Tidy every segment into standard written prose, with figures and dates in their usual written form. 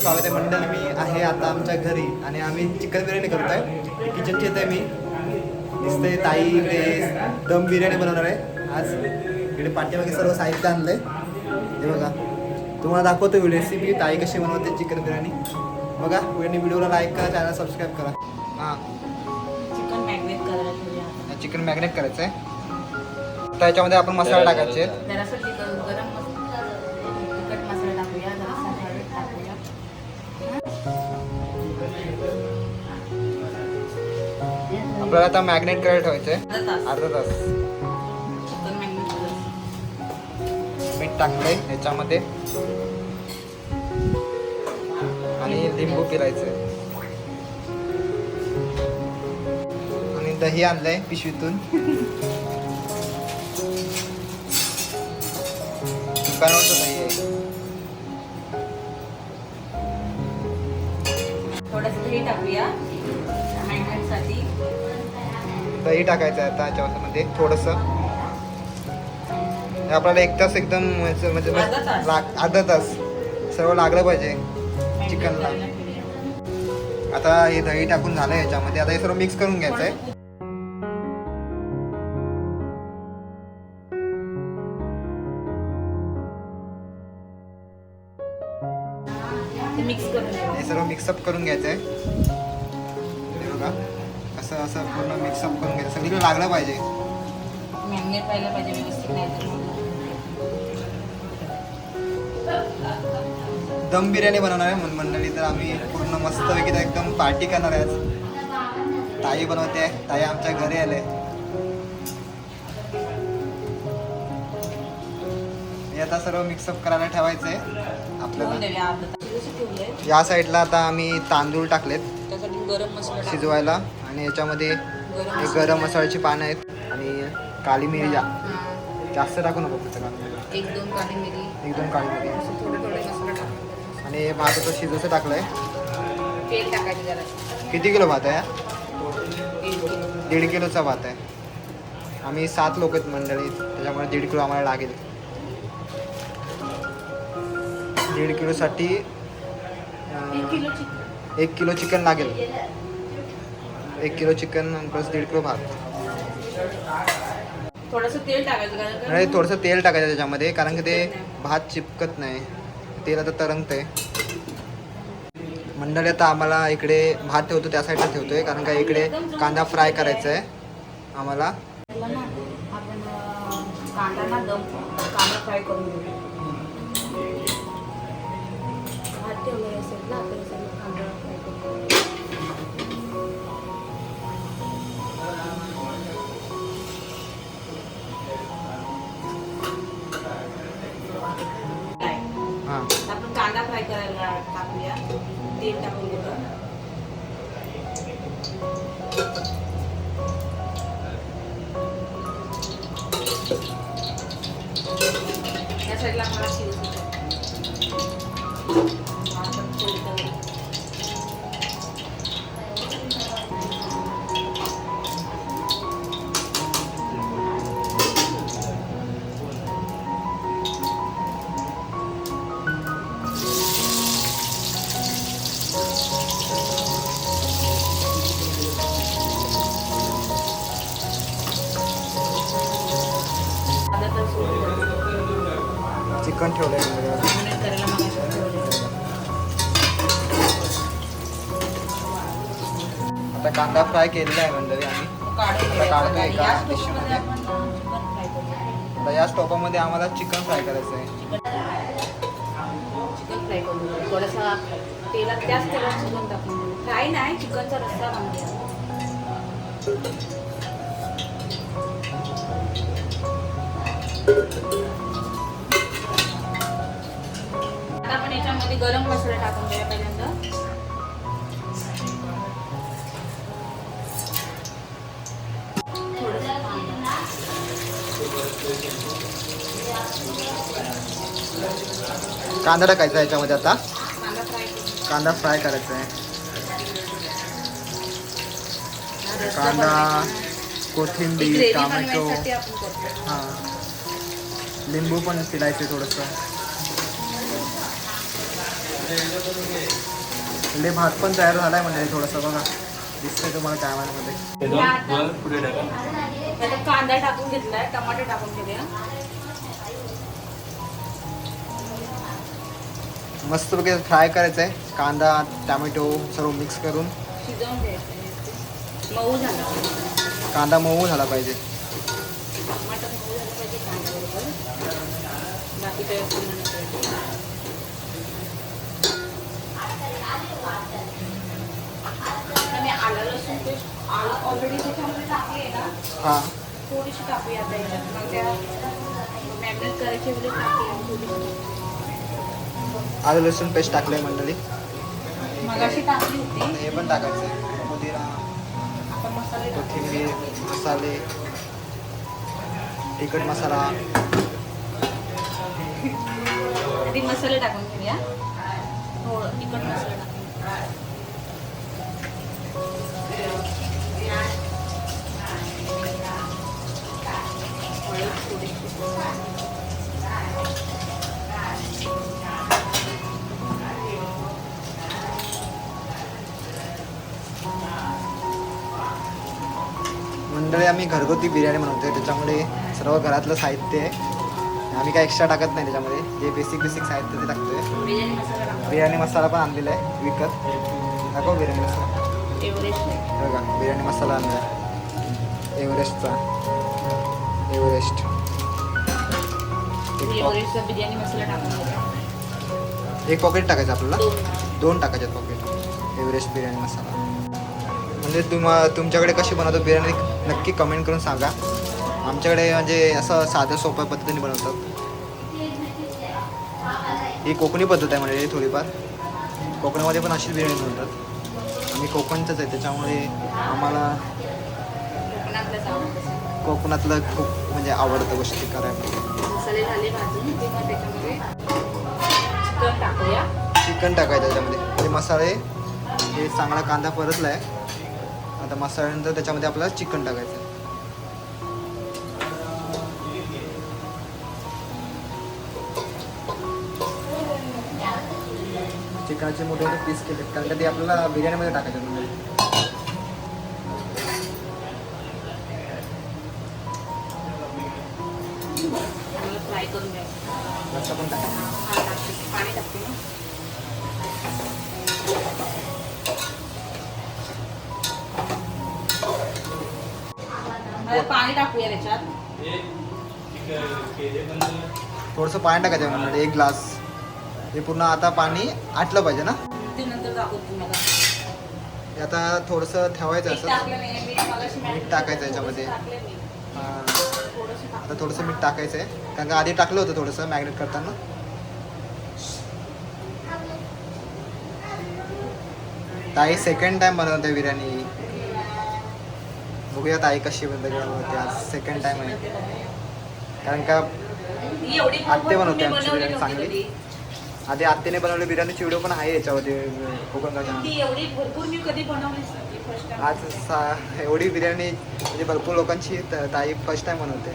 स्वागत आहे मंडळी. मी आहे आता आमच्या घरी आणि आम्ही चिकन बिर्याणी करतोय. किचनची येते मी दिसते ताई इकडे दम बिर्याणी बनवणार आहे आज. इकडे पाठीमागे सर्व साहित्य आणलंय हे बघा. तुम्हाला दाखवतो व्हिडिओ रेसिपी ताई कशी बनवते चिकन बिर्याणी बघा. व्हिडिओला लाईक करा, चॅनल सबस्क्राईब करा. हां चिकन मॅग्नेट करायचं आहे. त्याच्यामध्ये आपण मसाला टाकायचे आपल्याला आता मॅग्नेट करायला ठेवायचं आहे अर्धा तास. मीठ टाकलंय याच्यामध्ये आणि लिंबू पिरायचं आणि दही आणलंय पिशवीतून. दुकानावरचं दही आहे. थोडंसं दही टाकूया मॅग्नेटसाठी. दही टाकायचं आहे आता याच्यामध्ये थोडंसं. आपल्याला 1 तास एकदम म्हणजे अर्धा तास सर्व लागलं पाहिजे चिकनला. आता हे दही टाकून झालं याच्यामध्ये. आता हे सर्व मिक्स करून घ्यायचं आहे. हे सर्व मिक्सअप करून घ्यायचं आहे. हे बघा असं असं पूर्ण मिक्सअप करून घ्यायचं. सगळीकडे लागलं पाहिजे. मॅग्नेट व्हायला पाहिजे व्यवस्थित. दम बिर्याणी बनवणार आहे मंडळी. तर आम्ही पूर्ण मस्तपैकी एकदम पार्टी करणार आहे आज. ताई बनवते आहे. ताई आमच्या घरी आले. हे आता सर्व मिक्सअप करायला ठेवायचं आहे आपल्याला. या साईडला आता आम्ही तांदूळ टाकलेत त्यासाठी गरम मसाला शिजवायला आणि याच्यामध्ये गरम मसाल्याची पानं आहेत आणि काली मिरी जास्त टाकू नको. एक दोन काळी मिरी काळी मिरी थोडे मसाला टाकून आणि भात होतं शिजवचं टाकलंय. तेल टाकायचं जरा. किती किलो भात आहे? 1.5 किलोचा भात आहे. आम्ही 7 लोक आहेत मंडळी, त्याच्यामुळे 1.5 किलो आम्हाला लागेल. 1.5 किलोसाठी 1 किलो चिकन लागेल. 1 किलो चिकन प्लस 1.5 किलो भात. थोडंसं तेल टाकायचं नाही थोडंसं तेल टाकायचं त्याच्यामध्ये, कारण की ते भात चिपकत नाही. तेल आता तरंगतंय मंडळी. आता आम्हाला इकडे भात ठेवतो त्या साईडला ठेवतोय, कारण का इकडे कांदा फ्राय करायचा आहे आम्हाला. आपण कांदा फ्राय करून घेऊ. भात ठेवलं असेल ना आपण कांदा फ्राय करून. आपण कांदा फ्राय करायला टाकूया. तेल टाकून घेतो. या साईडला मला शिजवून चिकन ठेवलंय. आता कांदा फ्राय केलेला आहे मंडळी आम्ही. आता काढतोय एका डिशमध्ये. आता या स्टोपामध्ये आम्हाला चिकन फ्राय करायचं आहे. चिकन फ्राय करून थोडासा तेलात जास्त तेलात शिजवून टाकून फ्राय नाही, चिकनचा रस्सा बनवूया. आता आपण याच्यामध्ये गरम मसाला टाकून द्या पहिल्यांदा. कांदा टाकायचा याच्यामध्ये. आता कांदा फ्राय करायचा आहे. कांदा, कोथिंबीर, टोमॅटो, हां लिंबू पण पिळायचे थोडंसं. इकडे भात पण तयार झालाय म्हणजे थोडंसं बघा दिसतंय तुम्हाला कॅमेऱ्यामध्ये. आता कांदा टाकून घेतलाय, टमाटर टाकून घेऊया. मस्त पैकी फ्राय करायचं आहे. कांदा टॅमॅटो सर्व मिक्स करून शिजवून घ्यायचं. मऊ झाला कांदा मऊ झाला पाहिजे. टमाटर मऊ झालं पाहिजे कांद्याबरोबर. बाकी काय आणि आलं लसूण पेस्ट ऑलरेडी त्याच्यामध्ये टाकली आहे ना, हां थोडीशी टाकूया आता याच्यात. मग त्या मॅरिनेट करायची वेळी टाकूया थोडीशी. आलं लसूण पेस्ट टाकलंय मंडळी. मगाशी टाकली होती. आता हे पण टाकायचं आहे. पुदिना, आता मसाले कोथिंबीर, मसाले, तिखट मसाला. आधी मसाले टाकून घेऊया. थोडं तिखट मसाला टाकून हळद थोडीशी. मंडळी आम्ही घरगुती बिर्याणी बनवतोय त्याच्यामुळे सर्व घरातलं साहित्य आहे. आम्ही काय एक्स्ट्रा टाकत नाही त्याच्यामध्ये. जे बेसिक साहित्य ते टाकतोय. बिर्याणी मसाला टाकून. बिर्याणी मसाला पण आणलेला आहे विकत. दाखव बिर्याणी मसाला. एव्हरेस्ट बघा बिर्याणी मसाला आणला एव्हरेस्टचा. एव्हरेस्ट एव्हरेस्टचा बिर्याणी मसाला टाकून घ्यायचा. एक पॉकेट टाकायचं आपल्याला. दोन. 2 टाकायचे पॉकेट एव्हरेस्ट बिर्याणी मसाला. म्हणजे तुमच्याकडे कशी बनवतात बिर्याणी नक्की कमेंट करून सांगा. आमच्याकडे म्हणजे असं साध्या सोप्या पद्धतीने बनवतात. ही कोकणी पद्धत आहे म्हणजे थोडीफार. कोकणामध्ये पण अशीच बिर्याणी बनवतात. आम्ही कोकणचंच आहे त्याच्यामुळे आम्हाला कोकणातलं खूप म्हणजे आवडतं गोष्टी करायला. मसाले झाले भाजून किंवा त्याच्यामध्ये चिकन टाकूया. चिकन टाकायचं त्याच्यामध्ये. म्हणजे मसाले हे चांगला कांदा परतला आहे. आता मसाल्यानंतर त्याच्यामध्ये आपल्याला चिकन टाकायचं आहे. चिकनचे मोठे मोठे पीस केले कारण का ते आपल्याला बिर्याणीमध्ये टाकायचं म्हणजे. फ्राय करून घ्यायचं. रस्सा पण टाकायचं. पाणी टाकते ना. पाणी टाकूया त्याच्यात. थोडंसं पाणी टाकायचं म्हणजे 1 ग्लास. हे पूर्ण आता पाणी आटलं पाहिजे ना. ते नंतर दाखवतो तुम्हाला. हे आता थोडंसं ठेवायचं असं. मीठ टाकायचं याच्यामध्ये. आता थोडंसं मीठ टाकायचं आहे कारण का आधी टाकलं होतं थोडंसं मॅरिनेट करताना. ताई सेकंड टाइम बनवते बिर्याणी. बघूया ताई कशी बनवते आज. सेकंड टाइम आहे कारण का आत्ते बनवते आमची बिर्याणी चांगली. आधी आत्तेने बनवली बिर्याणीची व्हिडिओ पण आहे याच्यावरती कोकणच्या. एवढी भरपूर मी कधी बनवलीच नाही. First time. आज एवढी बिर्याणी म्हणजे भरपूर लोकांची ताई फर्स्ट टाइम बनवते.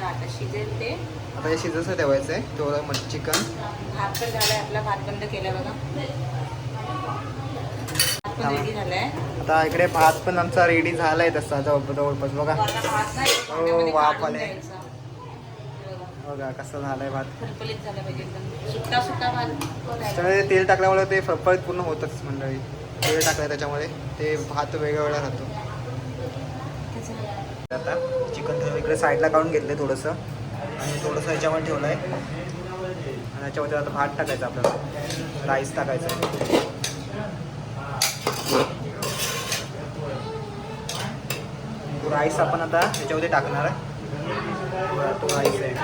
आता शिजेल ते. आता हे शिजचं ठेवायचं आहे तेवढं चिकन. भात पण झालाय आपला. भात बंद केला बघा. भात पण रेडी झालाय. आता इकडे भात पण आमचा रेडी झालाय तसा जवळपास बघा. भात नाही हो, वाफ आले. द्यायचा. बघा कसं झालंय भात. फलफलीत झाला पाहिजे एकदम. सुट्टा भात करायचा. त्याच्यामध्ये तेल टाकल्यामुळे ते फळफळीत पूर्ण होतच मंडळी. तेल टाकलं त्याच्यामुळे ते भात वेगळा वेगळा राहतो. आता चिकन थोडं इकडे साईडला काढून घेतलं थोडंसं आणि थोडंसं ह्याच्यामध्ये ठेवलं आहे. आणि याच्यामध्ये आता भात टाकायचं आपल्याला. राईस टाकायचं आहे. तो राईस आपण आता ह्याच्यामध्ये टाकणार आहे. तो राईस आहे.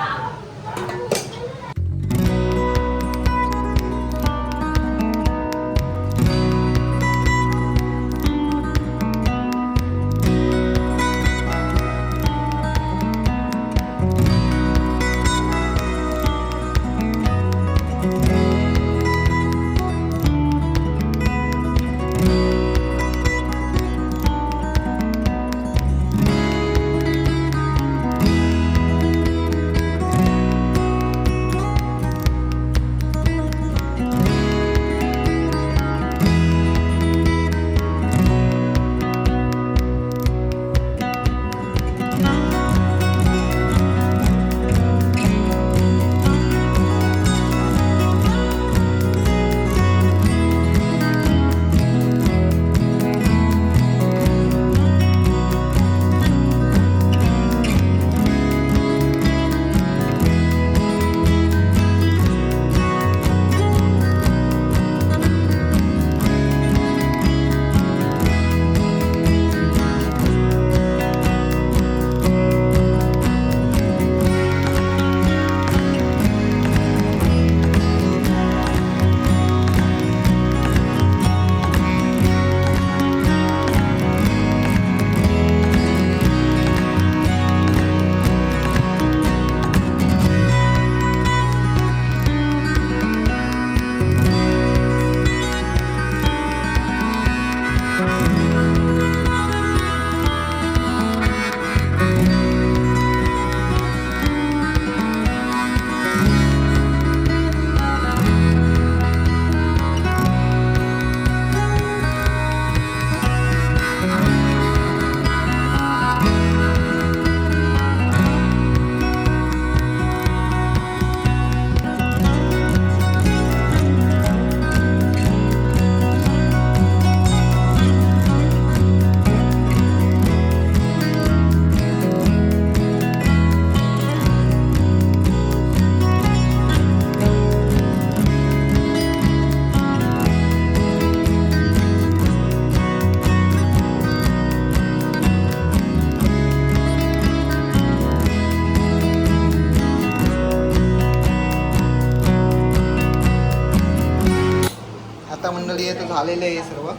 तो झालेलं आहे सर्व.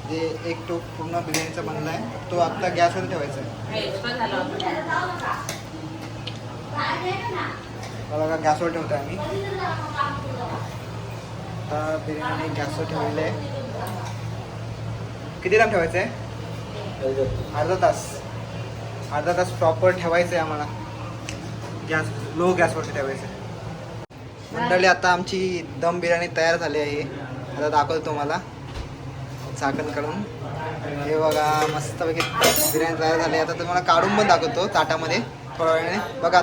जे एक टोप पूर्ण बिर्याणीचा बनला आहे तो आपला गॅसवर ठेवायचा आहे. बघा गॅसवर ठेवतो आम्ही. आता बिर्याणी गॅसवर ठेवलेलं आहे. किती टाइम ठेवायचं आहे? अर्धा तास प्रॉपर ठेवायचं आहे आम्हाला. गॅस लो गॅसवरती ठेवायचं आहे. मंडळी आता आमची दम बिर्याणी तयार झाली आहे. आता दाखवतो तुम्हाला झाकण काढून. हे बघा मस्तपैकी बिर्याणी तयार झाली. आता तुम्हाला काढून पण दाखवतो ताटामध्ये थोड्या वेळाने. बघा